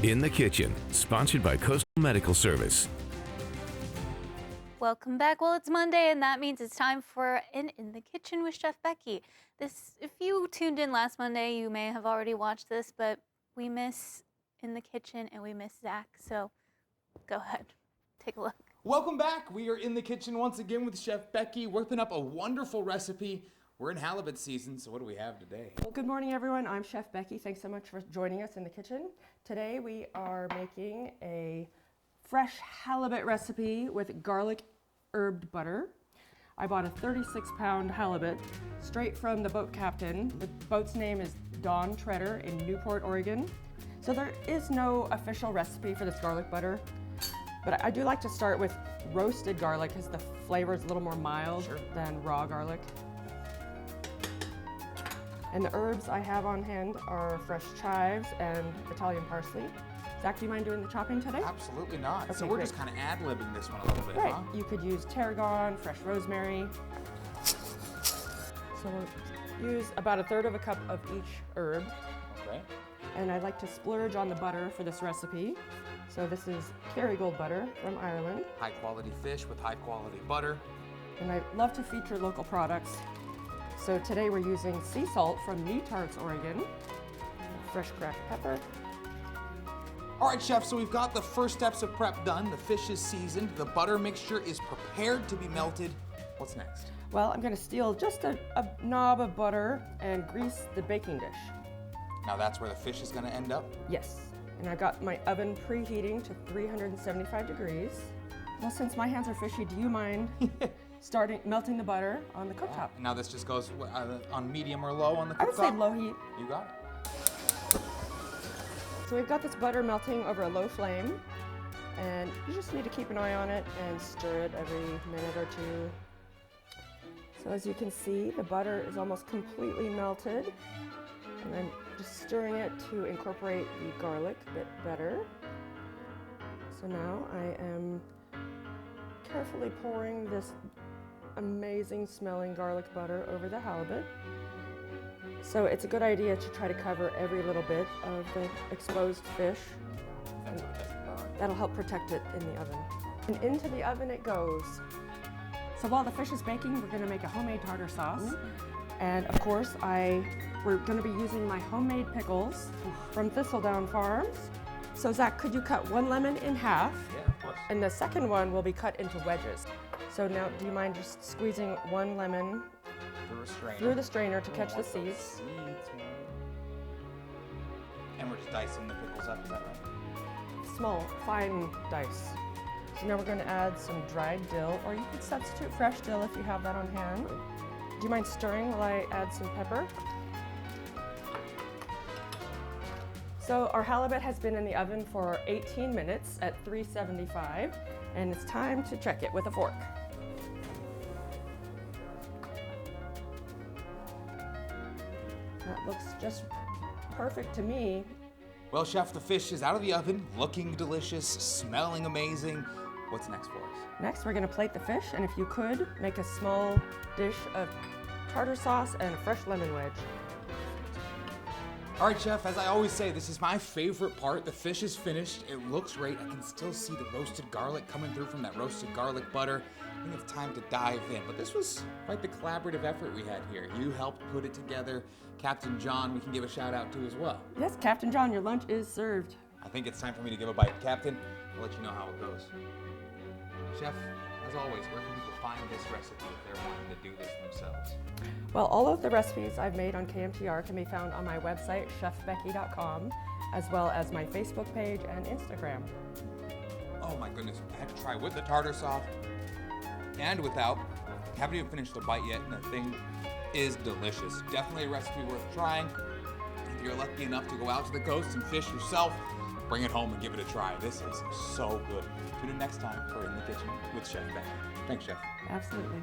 In the Kitchen, sponsored by Coastal Medical Service. Welcome back. Well, it's Monday, and that means it's time for In the Kitchen with Chef Becky. If you tuned in last Monday, you may have already watched this, but we miss In the Kitchen and we miss Zach. So go ahead, take a look. Welcome back. We are in the kitchen once again with Chef Becky, whipping up a wonderful recipe. We're in halibut season, so what do we have today? Well, good morning, everyone. I'm Chef Becky. Thanks so much for joining us in the kitchen. Today we are making a fresh halibut recipe with garlic herbed butter. I bought a 36-pound halibut straight from the boat captain. The boat's name is Dawn Treader in Newport, Oregon. So there is no official recipe for this garlic butter, but I do like to start with roasted garlic because the flavor is a little more mild than raw garlic. And the herbs I have on hand are fresh chives and Italian parsley. Zach, do you mind doing the chopping today? Absolutely not. Okay, so we're great. just kind of ad-libbing this one a little bit, Right. huh? You could use tarragon, fresh rosemary. So we'll use about 1/3 of a cup of each herb. Okay. And I like to splurge on the butter for this recipe. So this is Kerrygold butter from Ireland. High quality fish with high quality butter. And I love to feature local products. So today we're using sea salt from Netarts, Oregon. Fresh cracked pepper. All right, Chef, so we've got the first steps of prep done. The fish is seasoned. The butter mixture is prepared to be melted. What's next? Well, I'm going to steal just a knob of butter and grease the baking dish. Now that's where the fish is going to end up? Yes. And I got my oven preheating to 375 degrees. Well, since my hands are fishy, do you mind melting the butter on the cooktop? Now this just goes on medium or low on the cooktop? I would say low heat. You got it. So we've got this butter melting over a low flame, and you just need to keep an eye on it and stir it every minute or two. So as you can see, the butter is almost completely melted, and I'm just stirring it to incorporate the garlic a bit better. So now I am carefully pouring this amazing smelling garlic butter over the halibut. So it's a good idea to try to cover every little bit of the exposed fish. That's what doesn't burn. That'll help protect it in the oven. And into the oven it goes. So while the fish is baking, we're going to make a homemade tartar sauce. And of course, we're going to be using my homemade pickles from Thistledown Farms. So Zach, could you cut one lemon in half? Yeah, of course. And the second one will be cut into wedges. So now, do you mind just squeezing one lemon through the strainer to catch the seeds? And we're just dicing the pickles up, is that right? Small, fine dice. So now we're going to add some dried dill, or you could substitute fresh dill if you have that on hand. Do you mind stirring while I add some pepper? So our halibut has been in the oven for 18 minutes at 375, and it's time to check it with a fork. That looks just perfect to me. Well, Chef, the fish is out of the oven, looking delicious, smelling amazing. What's next for us? Next, we're going to plate the fish, and if you could, make a small dish of tartar sauce and a fresh lemon wedge. All right, Chef, as I always say, this is my favorite part. The fish is finished. It looks great. I can still see the roasted garlic coming through from that roasted garlic butter. I think it's time to dive in. But this was quite the collaborative effort we had here. You helped put it together. Captain John, we can give a shout out to as well. Yes, Captain John, your lunch is served. I think it's time for me to give a bite. Captain, I'll let you know how it goes. Chef, as always, where can people find this recipe if they're wanting to do this themselves? Well, all of the recipes I've made on KMTR can be found on my website, chefbecky.com, as well as my Facebook page and Instagram. Oh my goodness, I had to try with the tartar sauce and without. Haven't even finished the bite yet, and the thing is delicious. Definitely a recipe worth trying. If you're lucky enough to go out to the coast and fish yourself, bring it home and give it a try. This is so good. Tune in next time for In the Kitchen with Chef Becky. Thanks, Chef. Absolutely.